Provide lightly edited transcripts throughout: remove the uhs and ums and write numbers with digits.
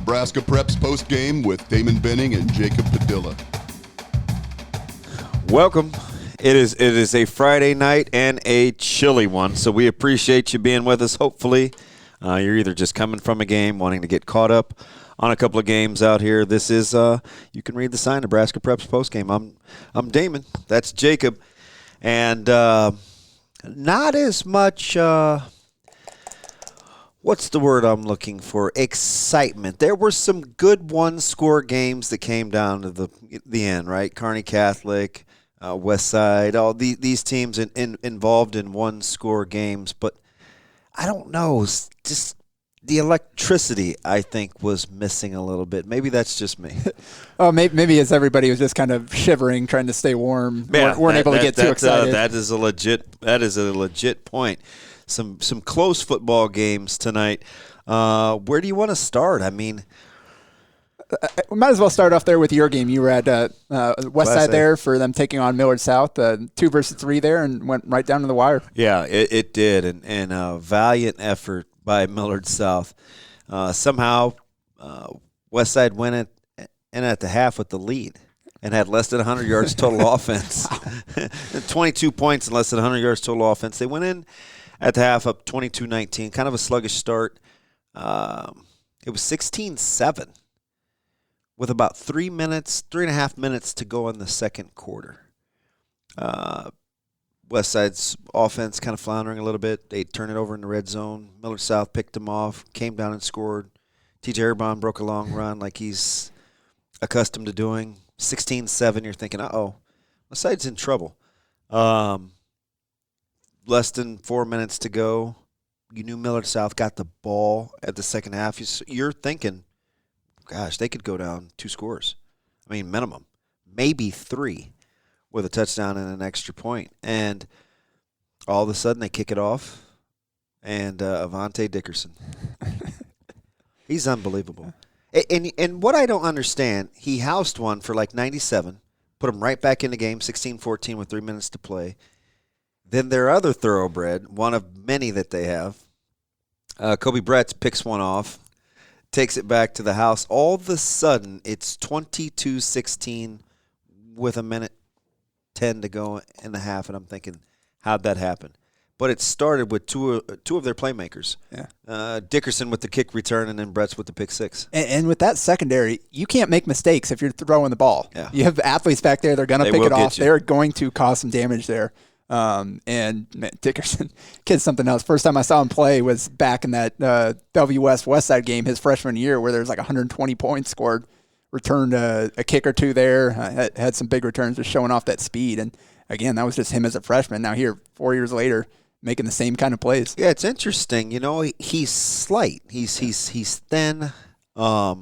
Nebraska Preps Postgame with Damon Benning and Jacob Padilla. Welcome. It is a Friday night and a chilly one, so we appreciate you being with us. Hopefully, you're either just coming from a game, wanting to get caught up on a couple of games out here. This is you can read the sign, Nebraska Preps Postgame. I'm Damon. That's Jacob, and not as much. What's the word I'm looking for? Excitement. There were some good one-score games that came down to the end, right? Kearney Catholic, West Side, all these teams involved in one-score games. But I don't know. Just the electricity, I think, was missing a little bit. Maybe that's just me. Oh, maybe as everybody was just kind of shivering, trying to stay warm. Yeah, weren't able to get too excited. That is a legit point. Some close football games tonight. Where do you want to start? I mean, we might as well start off there with your game. You were at West Side there for them taking on Millard South, 2 versus 3 there, and went right down to the wire. Yeah, it did, and a valiant effort by Millard South. Somehow, West Side went in at the half with the lead and had less than 100 yards total offense. 22 points and less than 100 yards total offense. They went in at the half up 22-19, kind of a sluggish start. It was 16-7 with about 3.5 minutes to go in the second quarter. West Side's offense kind of floundering a little bit. They turned it over in the red zone. Millard South picked them off, came down and scored. TJ Hurrdat broke a long run like he's accustomed to doing. 16-7, you're thinking, uh-oh, West Side's in trouble. Less than 4 minutes to go. You knew Millard South got the ball at the second half. You're thinking, gosh, they could go down 2 scores. I mean, minimum. Maybe 3 with a touchdown and an extra point. And all of a sudden they kick it off. And Avante Dickerson. He's unbelievable. And what I don't understand, he housed one for like 97, put him right back in the game, 16-14 with 3 minutes to play. Then their other thoroughbred, one of many that they have, Kobe Bretz picks one off, takes it back to the house. All of a sudden, it's 22-16 with 1:10 to go in the half, and I'm thinking, how'd that happen? But it started with two of their playmakers. Yeah. Dickerson with the kick return, and then Bretz with the pick six. And with that secondary, you can't make mistakes if you're throwing the ball. Yeah. You have athletes back there. They're going to pick it off. They're going to cause some damage there. And man, Dickerson, kid's something else. First time I saw him play was back in that WS West Side game his freshman year where there was like 120 points scored, returned a kick or two there, had some big returns, just showing off that speed. And again, that was just him as a freshman. Now here, 4 years later, making the same kind of plays. Yeah, it's interesting. You know, he's slight. He's thin. But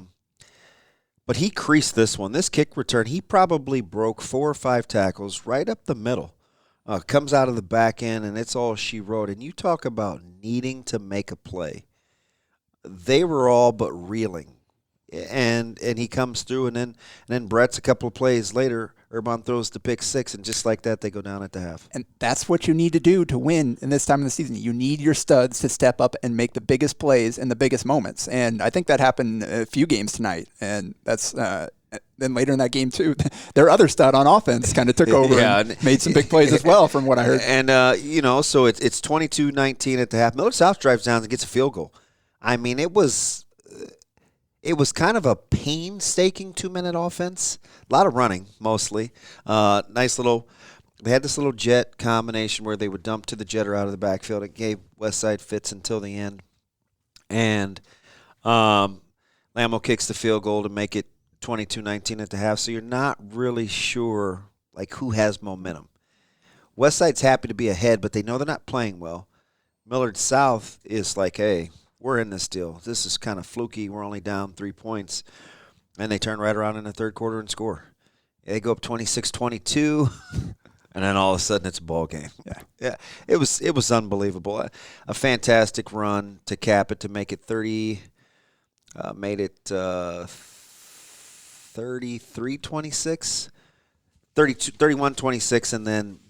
he creased this one. This kick return, he probably broke 4 or 5 tackles right up the middle. Comes out of the back end, and it's all she wrote. And you talk about needing to make a play. They were all but reeling. And he comes through, and then Brett's a couple of plays later, Urban throws the pick six, and just like that, they go down at the half. And that's what you need to do to win in this time of the season. You need your studs to step up and make the biggest plays in the biggest moments. And I think that happened a few games tonight. And that's then later in that game, too, their other stud on offense kind of took over and made some big plays as well, from what I heard. And, so it's 22-19 at the half. Millard South drives down and gets a field goal. I mean, it was kind of a painstaking 2-minute offense. A lot of running, mostly. Nice little – they had this little jet combination where they would dump to the jet or out of the backfield. It gave West Side fits until the end. And Lamo kicks the field goal to make it 22-19 at the half. So you're not really sure, like, who has momentum. West Side's happy to be ahead, but they know they're not playing well. Millard South is like, hey – we're in this deal. This is kind of fluky. We're only down 3 points. And they turn right around in the third quarter and score. They go up 26-22, and then all of a sudden it's a ball game. Yeah. It was unbelievable. A fantastic run to cap it, to make it 30. Made it 33-26, 31-26, and then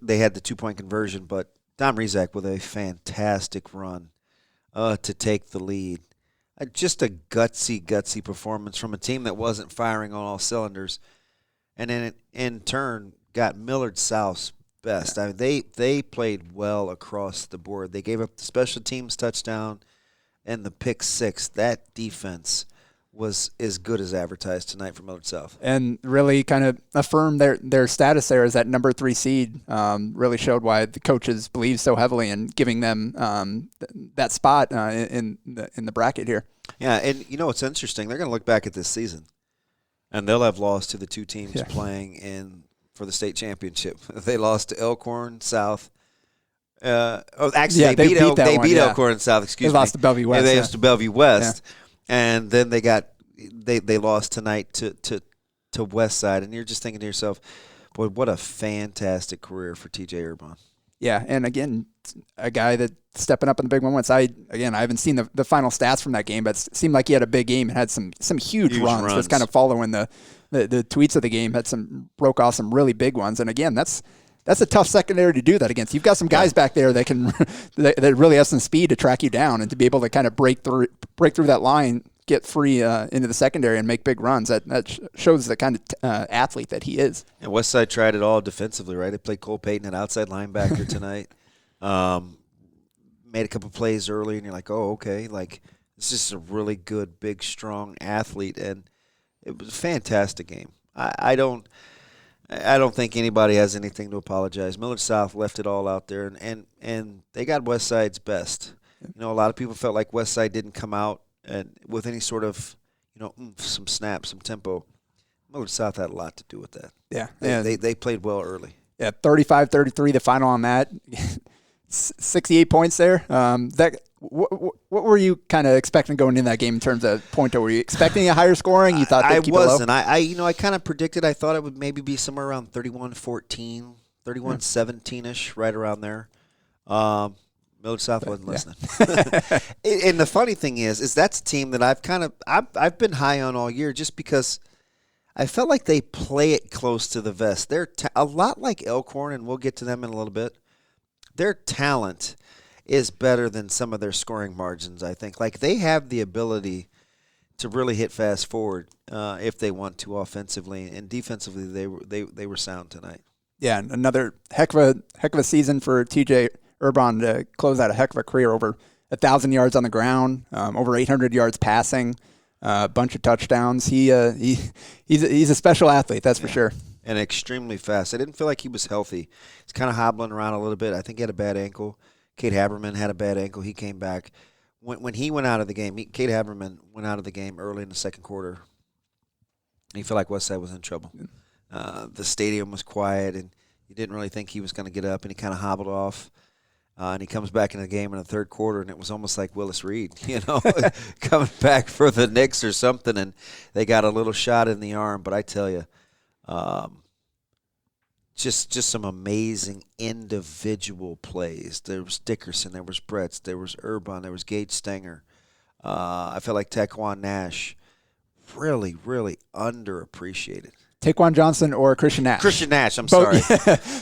they had the 2-point conversion. But Dom Rizak with a fantastic run to take the lead. Just a gutsy performance from a team that wasn't firing on all cylinders. And then in turn got Millard South's best. I mean, they played well across the board. They gave up the special teams touchdown and the pick six. That defense was as good as advertised tonight for Millard South. And really kind of affirmed their status there as that number 3 seed. Really showed why the coaches believe so heavily in giving them that spot in the bracket here. Yeah, and you know what's interesting? They're going to look back at this season, and they'll have lost to the two teams playing for the state championship. They lost to Elkhorn South. They beat Elkhorn South. Excuse me. They lost to Bellevue West. They lost to Bellevue West, and then they lost tonight to Westside. And you're just thinking to yourself, boy, what a fantastic career for TJ Urban. Yeah, and again, a guy that stepping up in the big moments. I haven't seen the final stats from that game, but it seemed like he had a big game and had some huge runs. Just kind of following the tweets of the game, broke off some really big ones. And again, that's a tough secondary to do that against. You've got some guys back there that can that really have some speed to track you down and to be able to kind of break through that line, get free into the secondary and make big runs. That shows the kind of athlete that he is. And Westside tried it all defensively, right? They played Cole Payton at outside linebacker tonight. Made a couple plays early, and you're like, oh, okay. Like, this is a really good, big, strong athlete, and it was a fantastic game. I don't think anybody has anything to apologize. Millard South left it all out there, and they got Westside's best. You know, a lot of people felt like Westside didn't come out and with any sort of, some snap, some tempo. Millard South had a lot to do with that. Yeah. They played well early. Yeah, 35-33 the final on that. 68 points there. What were you kind of expecting going in that game in terms of point? Were you expecting a higher scoring? You thought they'd keep wasn't. It low? I kind of predicted. I thought it would maybe be somewhere around 31-14, 31-17ish, right around there. Millard South wasn't listening. And the funny thing is that's a team that I've been high on all year just because I felt like they play it close to the vest. They're a lot like Elkhorn, and we'll get to them in a little bit. Their talent is better than some of their scoring margins, I think. Like, they have the ability to really hit fast forward if they want to offensively, and defensively they were sound tonight. Yeah, another heck of a season for TJ Urban to close out a heck of a career. Over 1,000 yards on the ground, over 800 yards passing, a bunch of touchdowns. He's a special athlete, that's for sure. And extremely fast. I didn't feel like he was healthy. He's kind of hobbling around a little bit. I think he had a bad ankle. Kate Haberman had a bad ankle. He came back. When he went out of the game, Kate Haberman went out of the game early in the second quarter. He felt like Westside was in trouble. The stadium was quiet, and you didn't really think he was going to get up, and he kind of hobbled off. And he comes back in the game in the third quarter, and it was almost like Willis Reed, coming back for the Knicks or something, and they got a little shot in the arm. But I tell you, just some amazing individual plays. There was Dickerson, there was Bretz, there was Urban, there was Gage Stenger. I felt like Taquan Nash really, really underappreciated. Taquan Johnson or Christian Nash? Christian Nash, I'm sorry.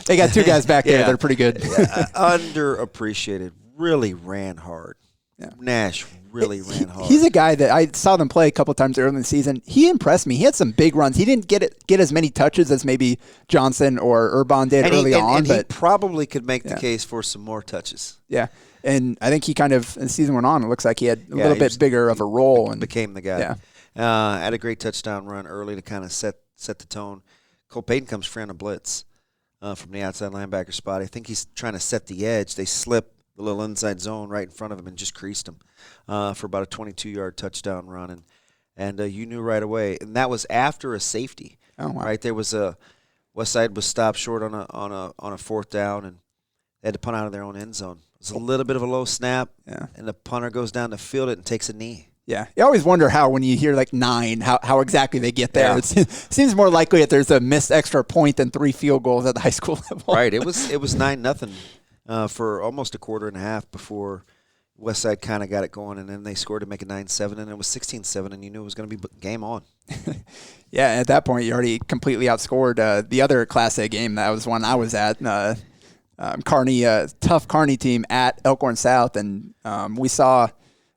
They got two guys back there that are pretty good. Underappreciated. Really ran hard. Yeah. Nash really ran hard. He's a guy that I saw them play a couple times early in the season. He impressed me. He had some big runs. He didn't get as many touches as maybe Johnson or Urban did early on. But he probably could make the case for some more touches. Yeah. And I think he kind of, as the season went on, it looks like he had a little bit bigger of a role. And became the guy. Yeah. Had a great touchdown run early to kind of set the tone. Cole Payton comes free on a blitz from the outside linebacker spot. I think he's trying to set the edge. They slip the little inside zone right in front of him and just creased him for about a 22-yard touchdown run. And you knew right away. And that was after a safety. Oh, wow. Right? There was Westside was stopped short on a fourth down, and they had to punt out of their own end zone. It was a little bit of a low snap, and the punter goes down to field it and takes a knee. Yeah, you always wonder how when you hear like 9, how exactly they get there. Yeah. It seems more likely that there's a missed extra point than 3 field goals at the high school level. Right, it was 9-0 for almost a quarter and a half before Westside kind of got it going, and then they scored to make it 9-7, and it was 16-7, and you knew it was going to be game on. Yeah, at that point you already completely outscored the other Class A game. That was one I was at. Kearney, tough Kearney team at Elkhorn South, and we saw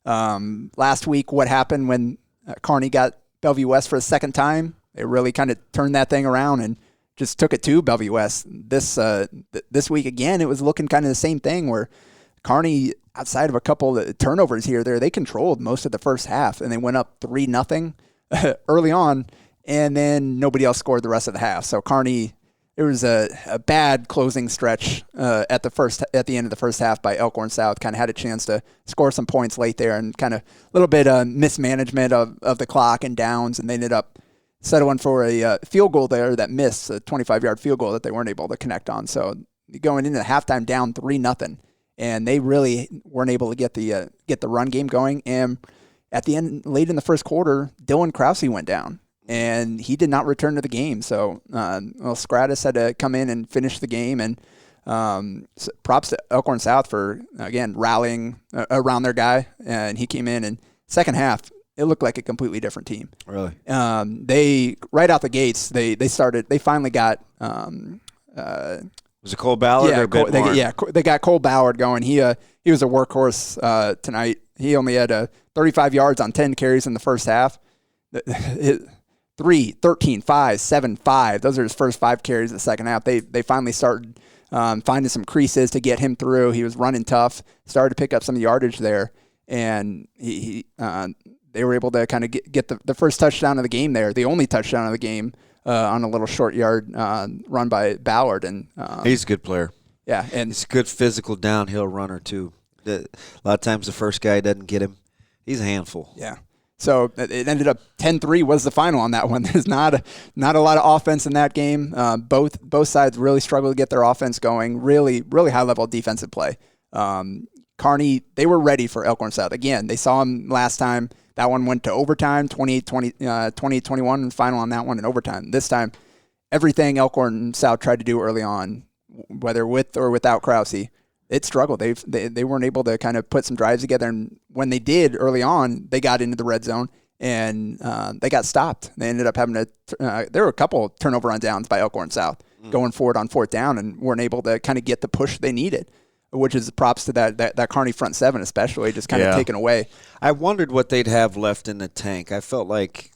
Last week, what happened when Kearney got Bellevue West for the second time? They really kind of turned that thing around and just took it to Bellevue West. This week, again, it was looking kind of the same thing where Kearney, outside of a couple of turnovers here or there, they controlled most of the first half, and they went up 3-0 early on, and then nobody else scored the rest of the half. So Kearney, it was a bad closing stretch at the end of the first half by Elkhorn South. Kind of had a chance to score some points late there, and kind of a little bit of mismanagement of the clock and downs, and they ended up settling for a field goal there that missed, a 25-yard field goal that they weren't able to connect on. So going into the halftime down 3-0, and they really weren't able to get the run game going. And at the end, late in the first quarter, Dylan Krause went down, and he did not return to the game. So Scratus had to come in and finish the game. And so props to Elkhorn South for, again, rallying around their guy. And he came in, and second half, it looked like a completely different team. Really? They, right out the gates, they finally got was it Cole Ballard or Ben Moore? They got Cole Ballard going. He was a workhorse tonight. He only had 35 yards on 10 carries in the first half. 3, 13, 5, 7, 5. Those are his first 5 carries in the second half. They finally started finding some creases to get him through. He was running tough, started to pick up some yardage there, and they were able to kind of get the first touchdown of the game there, the only touchdown of the game, on a little short yard run by Ballard. And he's a good player. Yeah, and he's a good physical downhill runner too. A lot of times the first guy doesn't get him. He's a handful. Yeah. So it ended up 10-3 was the final on that one. There's not a lot of offense in that game. Both sides really struggled to get their offense going. Really, really high level defensive play. Kearney, they were ready for Elkhorn South. Again, they saw him last time. That one went to overtime, 28-21, and final on that one in overtime. This time, everything Elkhorn South tried to do early on, whether with or without Krause, it struggled. They weren't able to kind of put some drives together, and when they did early on, they got into the red zone, and they got stopped. They ended up having to there were a couple of turnover rundowns by Elkhorn South going forward on fourth down, and weren't able to kind of get the push they needed, which is props to that Kearney front seven especially, just kind of taken away. I wondered what they'd have left in the tank. I felt like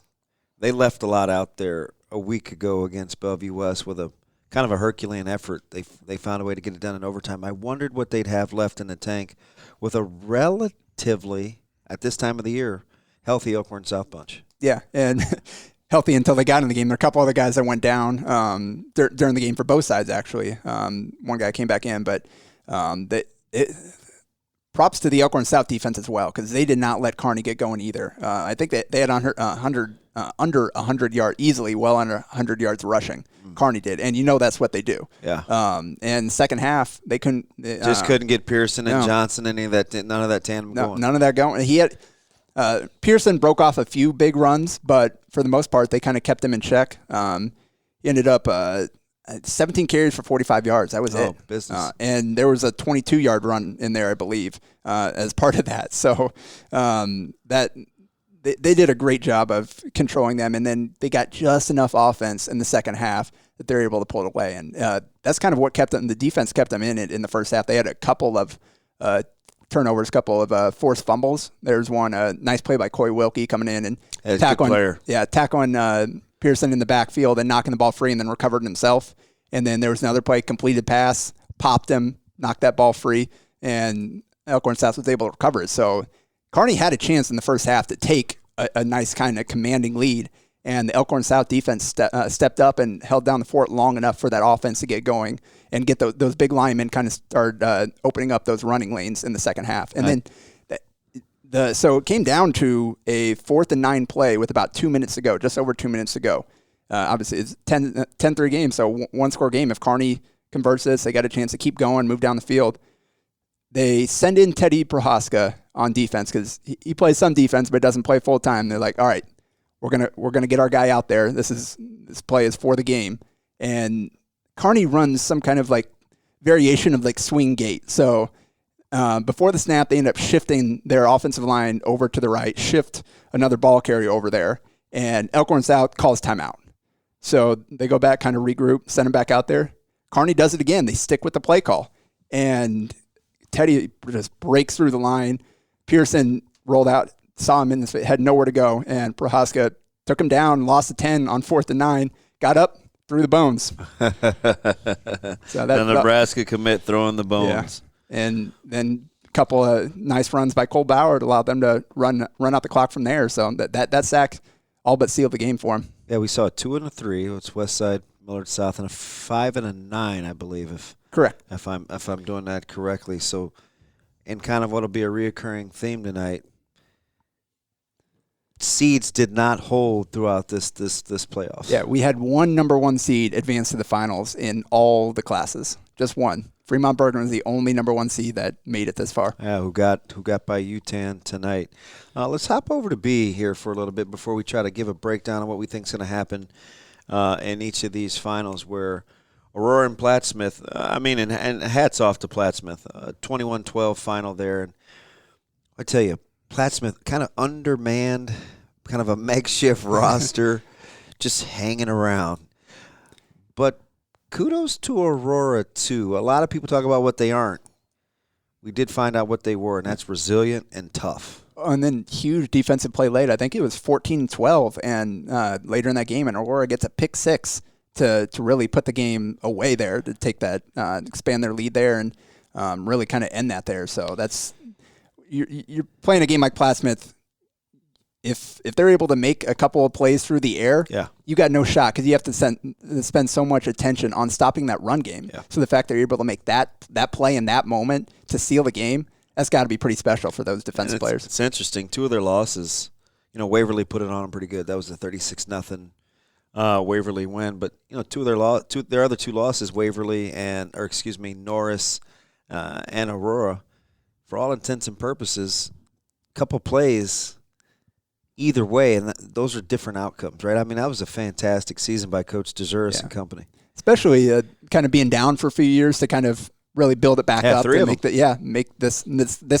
they left a lot out there a week ago against Bellevue West with a kind of a Herculean effort. They found a way to get it done in overtime. I wondered what they'd have left in the tank with a relatively, at this time of the year, healthy Elkhorn South bunch. Yeah, and healthy until they got in the game. There are a couple other guys that went down during the game for both sides, actually. One guy came back in, but props to the Elkhorn South defense as well, because they did not let Kearney get going either. I think they had under 100 yards, easily well under 100 yards rushing. Kearney did, and that's what they do. Yeah. And second half, they couldn't. Couldn't get Pearson and Johnson, none of that tandem going. None of that going. He had Pearson broke off a few big runs, but for the most part, they kind of kept him in check. He ended up 17 carries for 45 yards. That was it. Business. And there was a 22-yard run in there, I believe, as part of that. So they did a great job of controlling them, and then they got just enough offense in the second half that they're able to pull it away. And that's kind of what kept them. The defense kept them in it in the first half. They had a couple of turnovers, couple of forced fumbles. There's one nice play by Coy Wilkie coming in and tackling Pearson in the backfield and knocking the ball free, and then recovered himself. And then there was another play, completed pass, popped him, knocked that ball free, and Elkhorn South was able to recover it. So Kearney had a chance in the first half to take a nice kind of commanding lead, and the Elkhorn South defense stepped up and held down the fort long enough for that offense to get going and get those big linemen kind of start opening up those running lanes in the second half. And then so it came down to a 4th and 9 play with about 2 minutes to go, just over 2 minutes to go. Obviously, it's 10-3 game, so one-score game. If Kearney converts this, they got a chance to keep going, move down the field. They send in Teddy Prohaska on defense because he plays some defense but doesn't play full time. They're like, all right, we're gonna get our guy out there. This play is for the game, and Kearney runs some kind of like variation of like swing gate. So before the snap, they end up shifting their offensive line over to the right, shift another ball carrier over there, and Elkhorn South calls timeout. So they go back, kind of regroup, send him back out there. Kearney does it again. They stick with the play call, and Teddy just breaks through the line. Pearson rolled out, saw him in this, had nowhere to go, and Prohaska took him down, lost to 10 on 4th and 9, got up, threw the bones. So the Nebraska commit throwing the bones. Yeah. And then a couple of nice runs by Cole Bauer to allow them to run out the clock from there. So that sack all but sealed the game for him. Yeah, we saw a 2 and a 3. It's West Side, Millard South, and a 5 and a 9, I believe. Correct. If I'm doing that correctly. So, and kind of what'll be a reoccurring theme tonight. Seeds did not hold throughout this playoffs. Yeah, we had one number 1 seed advance to the finals in all the classes. Just one. Fremont Bergman was the only number 1 seed that made it this far. Yeah, who got by UTAN tonight. Let's hop over to B here for a little bit before we try to give a breakdown of what we think is going to happen in each of these finals where Aurora and Plattsmouth, and hats off to Plattsmouth, 21-12 final there. And I tell you, Plattsmouth kind of undermanned, kind of a makeshift roster, just hanging around. But kudos to Aurora, too. A lot of people talk about what they aren't. We did find out what they were, and that's resilient and tough. And then huge defensive play late. I think it was 14-12, and later in that game, and Aurora gets a pick 6 to really put the game away there, to take that, expand their lead there, and really kind of end that there. So that's you're playing a game like Plattsmouth. If they're able to make a couple of plays through the air, you got no shot because you have to spend so much attention on stopping that run game. Yeah. So the fact that you're able to make that play in that moment to seal the game, that's got to be pretty special for those defensive players. It's interesting. 2 of their losses, Waverly put it on them pretty good. That was a 36-0 Waverly win. But 2 of their other 2 losses, Waverly Norris and Aurora, for all intents and purposes, a couple plays either way, and those are different outcomes, right? I mean, that was a fantastic season by Coach DeZuris and company. Especially kind of being down for a few years to kind of really build it back up. 3 of them. Make this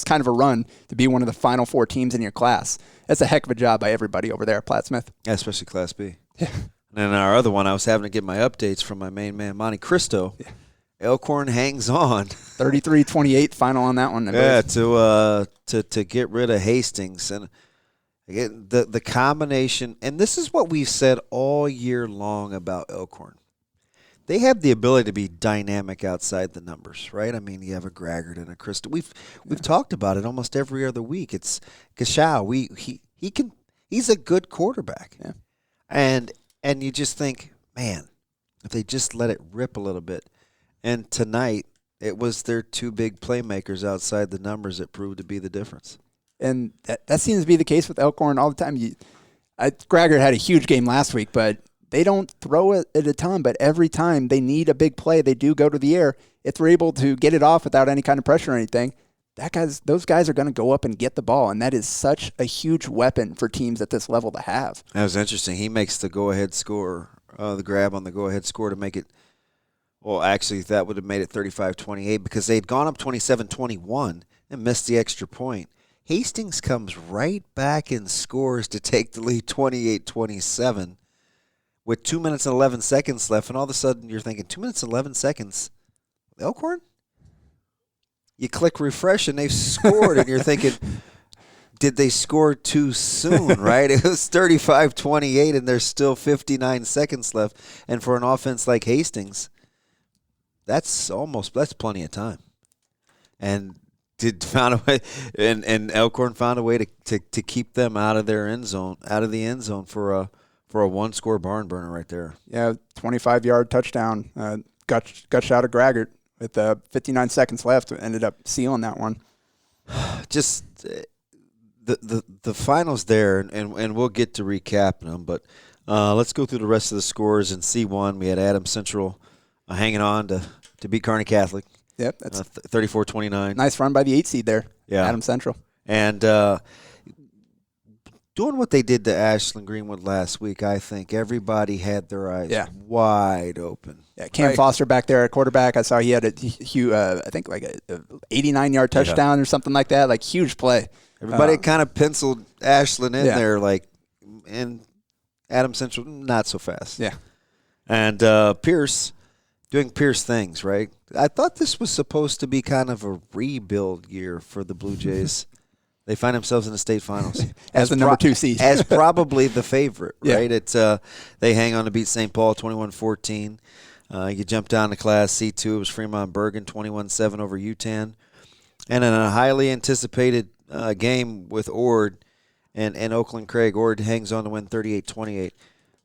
kind of a run to be one of the final 4 teams in your class. That's a heck of a job by everybody over there at Plattsmouth. Yeah, especially Class B. Yeah. And then our other one, I was having to get my updates from my main man, Monte Cristo. Yeah. Elkhorn hangs on. 33-28 final on that one. Yeah, to get rid of Hastings. And again, the combination, and this is what we've said all year long about Elkhorn. They have the ability to be dynamic outside the numbers, right? I mean, you have a Graggart and a Cristo. We've talked about it almost every other week. It's Gashaw. He's a good quarterback. Yeah. And you just think, man, if they just let it rip a little bit. And tonight, it was their 2 big playmakers outside the numbers that proved to be the difference. And that seems to be the case with Elkhorn all the time. Graggart had a huge game last week, but they don't throw it a ton. But every time they need a big play, they do go to the air. If they're able to get it off without any kind of pressure or anything, those guys are going to go up and get the ball, and that is such a huge weapon for teams at this level to have. That was interesting. He makes the go-ahead score, the grab on the go-ahead score to make it. Well, actually, that would have made it 35-28 because they'd gone up 27-21 and missed the extra point. Hastings comes right back and scores to take the lead 28-27 with 2 minutes and 11 seconds left, and all of a sudden you're thinking, 2 minutes and 11 seconds? Elkhorn? You click refresh and they've scored, and you're thinking, did they score too soon, right? It was 35-28, and there's still 59 seconds left. And for an offense like Hastings, that's plenty of time. And found a way, and Elkhorn found a way to keep them out of their end zone, for a 1-score barn burner right there. Yeah, 25-yard touchdown. Got shot of Graggart with 59 seconds left. Ended up sealing that one. Just the finals there, and we'll get to recapping them. But let's go through the rest of the scores. In C1, we had Adams Central hanging on to beat Kearney Catholic. Yep, that's 34-29. Nice run by the 8 seed there. Yeah, Adams Central. And doing what they did to Ashland Greenwood last week, I think everybody had their eyes wide open. Yeah, Cam Foster back there at quarterback. I saw he had I think like a 89-yard touchdown or something like that. Like huge play. Everybody kind of penciled Ashland in there, and Adams Central not so fast. Yeah, and Pierce doing Pierce things, right? I thought this was supposed to be kind of a rebuild year for the Blue Jays. They find themselves in the state finals as the number 2 seed, as probably the favorite. Right? Yeah. It's they hang on to beat St. Paul 21-14. You jump down to Class C2. It was Fremont Bergen 21-7 over UTAN, and in a highly anticipated game with Ord and Oakland Craig, Ord hangs on to win 38-28.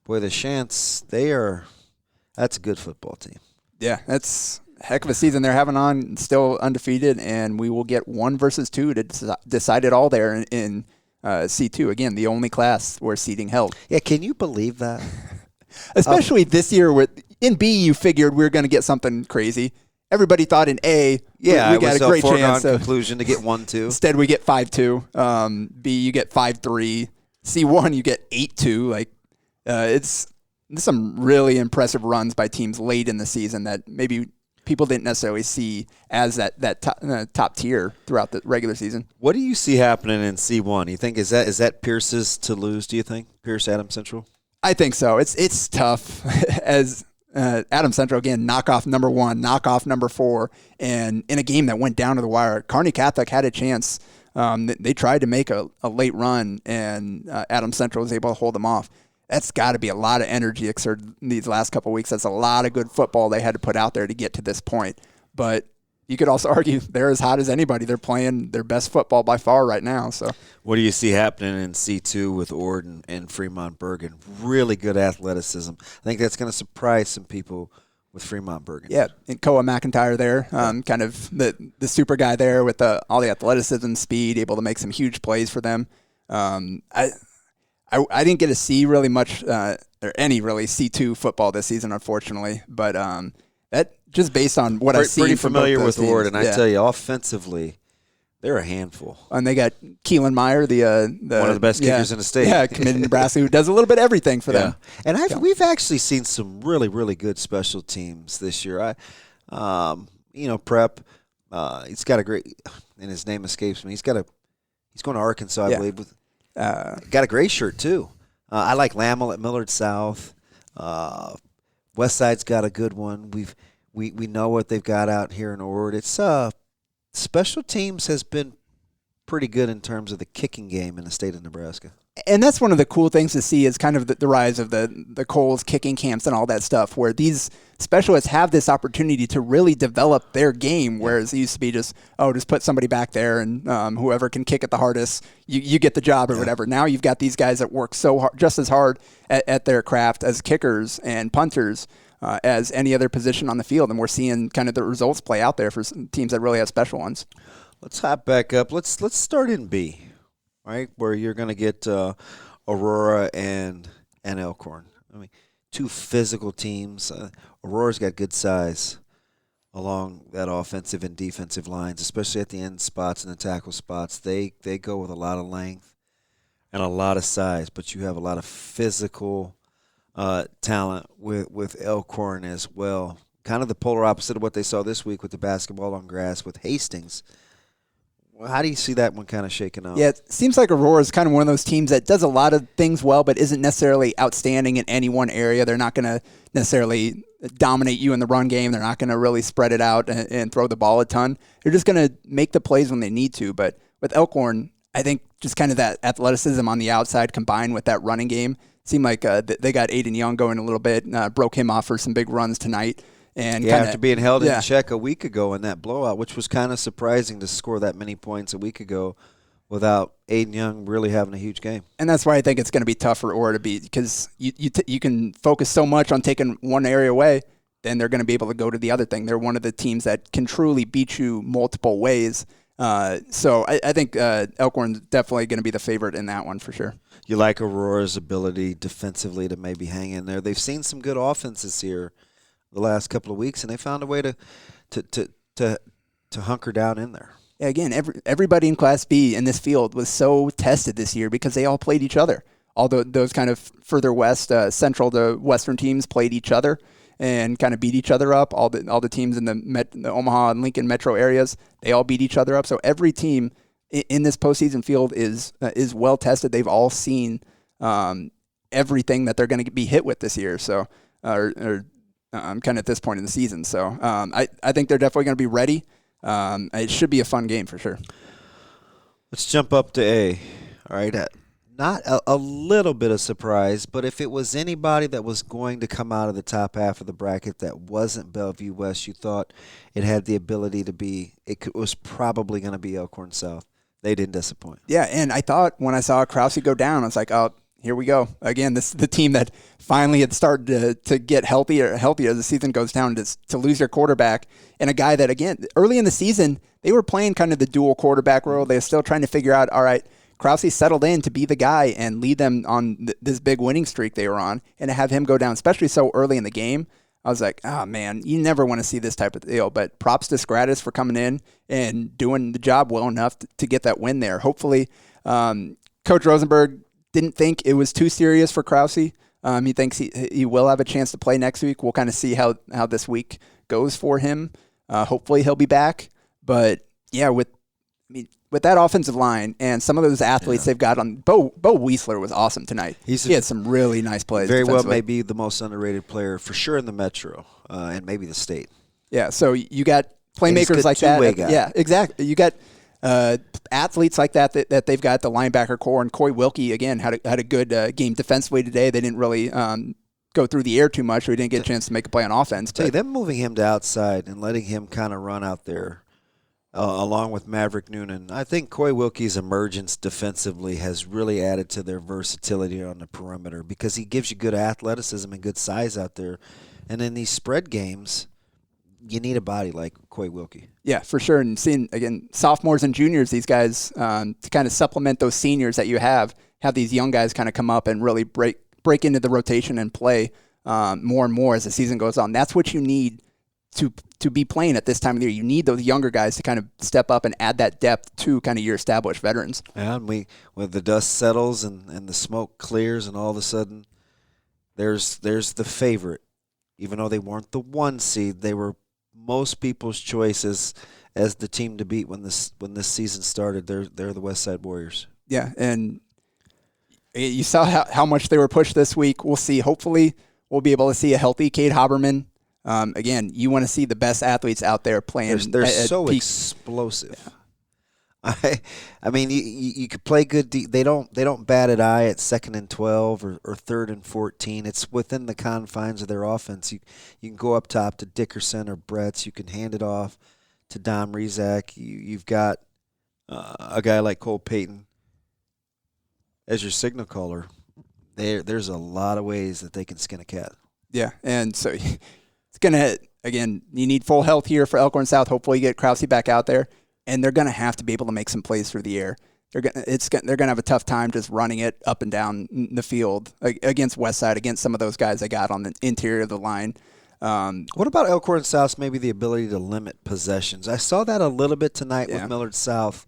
Boy, the Shants, that's a good football team. Yeah, that's a heck of a season they're having on, still undefeated, and we will get 1 versus 2 to decide it all there in C2. Again, the only class where seeding held. Yeah, can you believe that? Especially this year, in B, you figured we were going to get something crazy. Everybody thought in A, we got a great chance of conclusion to get 1-2. Instead, we get 5-2. B, you get 5-3. C1, you get 8-2. Like, it's some really impressive runs by teams late in the season that maybe people didn't necessarily see as that top tier throughout the regular season. What do you see happening in C1? You think is that Pierce's to lose? Do you think Pierce Adams Central? I think so. It's tough as Adams Central again knock off number 1, knock off number 4, and in a game that went down to the wire, Kearney Catholic had a chance. They tried to make a late run, and Adams Central was able to hold them off. That's got to be a lot of energy exerted these last couple of weeks. That's a lot of good football they had to put out there to get to this point. But you could also argue they're as hot as anybody. They're playing their best football by far right now. So, what do you see happening in C2 with Ord and Fremont Bergen? Really good athleticism. I think that's going to surprise some people with Fremont Bergen. Yeah, and Koa McIntyre there, kind of the super guy there with all the athleticism, speed, able to make some huge plays for them. I didn't get to see really much or any really C2 football this season, unfortunately. But that just based on what I've seen. Pretty familiar with teams. Ord, and I tell you, offensively, they're a handful. And they got Keelan Meyer, the one of the best kickers in the state. Yeah, committed to Nebraska, who does a little bit of everything for them. And we've actually seen some really, really good special teams this year. Prep. He's got a great, and his name escapes me. He's going to Arkansas, I believe. With got a gray shirt too. I like Lamel at Millard South. Westside's got a good one. We know what they've got out here in Ord. It's special teams has been pretty good in terms of the kicking game in the state of Nebraska. And that's one of the cool things to see is kind of the rise of the Coles kicking camps and all that stuff, where these specialists have this opportunity to really develop their game, whereas it used to be just put somebody back there and whoever can kick it the hardest, you get the job or whatever. Now you've got these guys that work so hard, just as hard at their craft as kickers and punters as any other position on the field, and we're seeing kind of the results play out there for some teams that really have special ones. Let's hop back up. Let's start in B. Right, where you're going to get Aurora and Elkhorn. I mean, two physical teams. Aurora's got good size along that offensive and defensive lines, especially at the end spots and the tackle spots. They go with a lot of length and a lot of size, but you have a lot of physical talent with Elkhorn as well. Kind of the polar opposite of what they saw this week with the basketball on grass with Hastings. How do you see that one kind of shaking out? Yeah, it seems like Aurora is kind of one of those teams that does a lot of things well, but isn't necessarily outstanding in any one area. They're not going to necessarily dominate you in the run game. They're not going to really spread it out and throw the ball a ton. They're just going to make the plays when they need to. But with Elkhorn, I think just kind of that athleticism on the outside combined with that running game seemed like they got Aiden Young going a little bit, broke him off for some big runs tonight. And after being held in check a week ago in that blowout, which was kind of surprising to score that many points a week ago without Aiden Young really having a huge game. And that's why I think it's going to be tough for Aurora to beat, because you can focus so much on taking one area away, then they're going to be able to go to the other thing. They're one of the teams that can truly beat you multiple ways. So I think Elkhorn's definitely going to be the favorite in that one for sure. You like Aurora's ability defensively to maybe hang in there. They've seen some good offenses here the last couple of weeks, and they found a way to hunker down in there. Yeah, again, everybody in Class B in this field was so tested this year because they all played each other. All those kind of further west, central to western teams played each other and kind of beat each other up. All the teams in the Omaha and Lincoln metro areas, they all beat each other up. So every team in this postseason field is well tested. They've all seen everything that they're going to be hit with this year. So kind of at this point in the season. So I think they're definitely going to be ready. It should be a fun game for sure. Let's jump up to A. All right. Not a little bit of surprise, but if it was anybody that was going to come out of the top half of the bracket that wasn't Bellevue West, you thought it had the ability to be, it was probably going to be Elkhorn South. They didn't disappoint. Yeah, and I thought when I saw Krause go down, I was like, oh, here we go. Again, this is the team that finally had started to get healthier as the season goes down, to lose their quarterback. And a guy that, again, early in the season, they were playing kind of the dual quarterback role. They were still trying to figure out, all right, Krause settled in to be the guy and lead them on this big winning streak they were on. And to have him go down, especially so early in the game, I was like, oh, man, you never want to see this type of deal. But props to Scratus for coming in and doing the job well enough to get that win there. Hopefully, Coach Rosenberg didn't think it was too serious for Krause. He thinks he will have a chance to play next week. We'll kind of see how this week goes for him. Hopefully he'll be back. But, yeah, with that offensive line and some of those athletes they've got on, Bo Weisler was awesome tonight. He had some really nice plays. Very well may be the most underrated player for sure in the Metro and maybe the state. Yeah, so you got playmakers like that. Guy. Yeah, exactly. You got athletes like that they've got the linebacker core, and Coy Wilkie again had a good game defensively today. They didn't really go through the air too much, so he didn't get a chance to make a play on offense. Tell you, them moving him to outside and letting him kind of run out there along with Maverick Noonan, I think Coy Wilkie's emergence defensively has really added to their versatility on the perimeter because he gives you good athleticism and good size out there. And in these spread games, you need a body like Coy Wilkie. Yeah, for sure. And seeing, again, sophomores and juniors, these guys, to kind of supplement those seniors that you have these young guys kind of come up and really break into the rotation and play more and more as the season goes on. That's what you need to be playing at this time of the year. You need those younger guys to kind of step up and add that depth to kind of your established veterans. Yeah, and when the dust settles and the smoke clears and all of a sudden there's the favorite. Even though they weren't the 1 seed, they were most people's choices as the team to beat when this season started. They're the West Side Warriors. Yeah, and you saw how much they were pushed this week. We'll see. Hopefully we'll be able to see a healthy Cade Haberman. Again, you want to see the best athletes out there playing. They're so explosive. Yeah. I mean, you could play good. They don't bat an eye at 2nd and 12 or 3rd and 14. It's within the confines of their offense. You can go up top to Dickerson or Bretz. You can hand it off to Dom Rizak. You've got a guy like Cole Payton as your signal caller. There's a lot of ways that they can skin a cat. Yeah, and so it's going to, again, you need full health here for Elkhorn South. Hopefully you get Krause back out there, and they're going to have to be able to make some plays through the air. They're going to have a tough time just running it up and down the field against Westside, against some of those guys they got on the interior of the line. What about Elkhorn South? Maybe the ability to limit possessions. I saw that a little bit tonight with Millard South,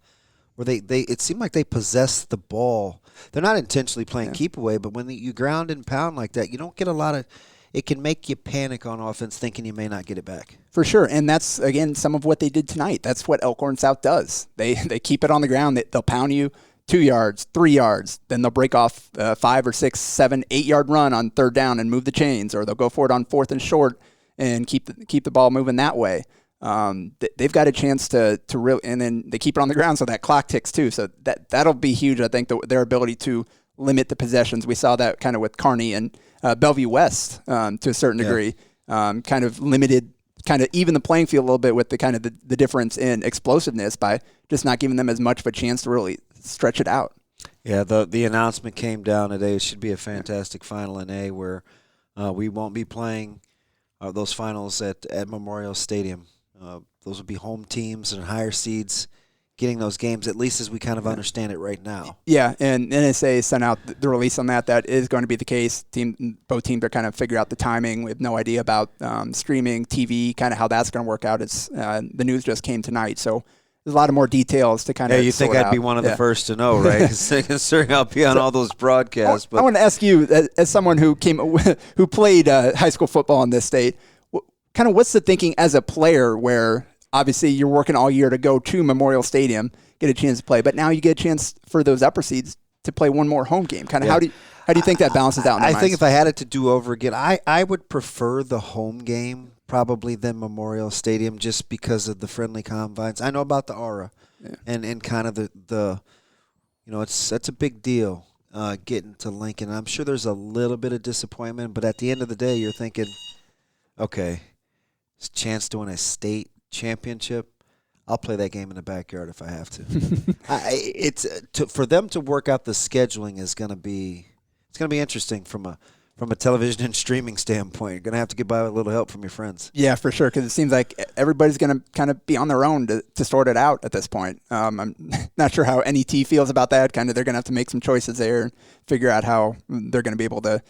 where they it seemed like they possessed the ball. They're not intentionally playing keep away, but when you ground and pound like that, you don't get a lot of. It can make you panic on offense, thinking you may not get it back. For sure, and that's, again, some of what they did tonight. That's what Elkhorn South does. They keep it on the ground. They'll pound you 2 yards, 3 yards. Then they'll break off 5 or 6, 7, 8-yard run on 3rd down and move the chains, or they'll go for it on 4th and short and keep the ball moving that way. They've got a chance to really, and then they keep it on the ground so that clock ticks too. So that'll be huge. I think their ability to limit the possessions. We saw that kind of with Kearney and Bellevue West to a certain degree. Kind of limited, kind of even the playing field a little bit with the kind of the difference in explosiveness by just not giving them as much of a chance to really stretch it out. Yeah, the announcement came down today. It should be a fantastic final in A, where we won't be playing those finals at Memorial Stadium. Those will be home teams and higher seeds getting those games, at least as we kind of understand it right now. Yeah, and NSA sent out the release on that. That is going to be the case. Both teams are kind of figuring out the timing. We have no idea about streaming, TV, kind of how that's going to work out. It's the news just came tonight, so there's a lot of more details to kind of. Yeah, you think I'd be one of the first to know, right? Considering I'll be on all those broadcasts. I want to ask you, as someone who played high school football in this state, kind of what's the thinking as a player where obviously you're working all year to go to Memorial Stadium, get a chance to play, but now you get a chance for those upper seeds to play one more home game. Kind of how do you think that balances out in your I think if I had it to do over again, I would prefer the home game probably than Memorial Stadium just because of the friendly confines. I know about the aura and kind of the that's a big deal getting to Lincoln. I'm sure there's a little bit of disappointment, but at the end of the day, you're thinking, okay, it's a chance to win a state championship. I'll play that game in the backyard if I have to. For them to work out the scheduling is going to be interesting from a television and streaming standpoint. You're going to have to get by with a little help from your friends. Yeah, for sure, because it seems like everybody's going to kind of be on their own to sort it out at this point. I'm not sure how NET feels about that. Kind of they're going to have to make some choices there and figure out how they're going to be able to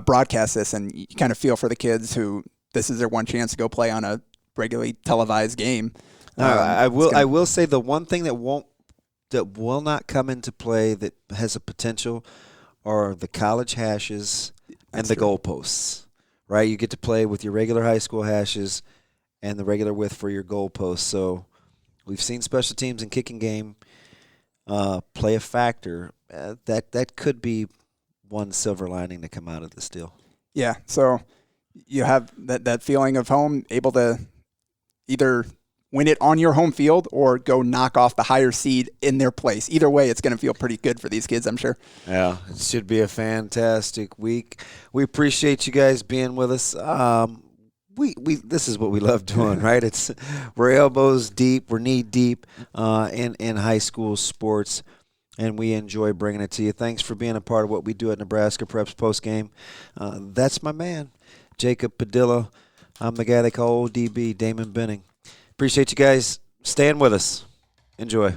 broadcast this, and you kind of feel for the kids who this is their one chance to go play on a regularly televised game. I will say the one thing that will not come into play that has a potential are the college hashes and the goalposts. Right, you get to play with your regular high school hashes and the regular width for your goalposts. So we've seen special teams and kicking game play a factor. That could be one silver lining to come out of this deal. Yeah, so you have that feeling of home, able to either win it on your home field or go knock off the higher seed in their place. Either way, it's going to feel pretty good for these kids, I'm sure. Yeah, it should be a fantastic week. We appreciate you guys being with us. We this is what we love doing, right? We're elbows deep, we're knee deep in high school sports, and we enjoy bringing it to you. Thanks for being a part of what we do at Nebraska Preps Postgame. That's my man, Jacob Padilla. I'm the guy they call ODB, Damon Benning. Appreciate you guys staying with us. Enjoy.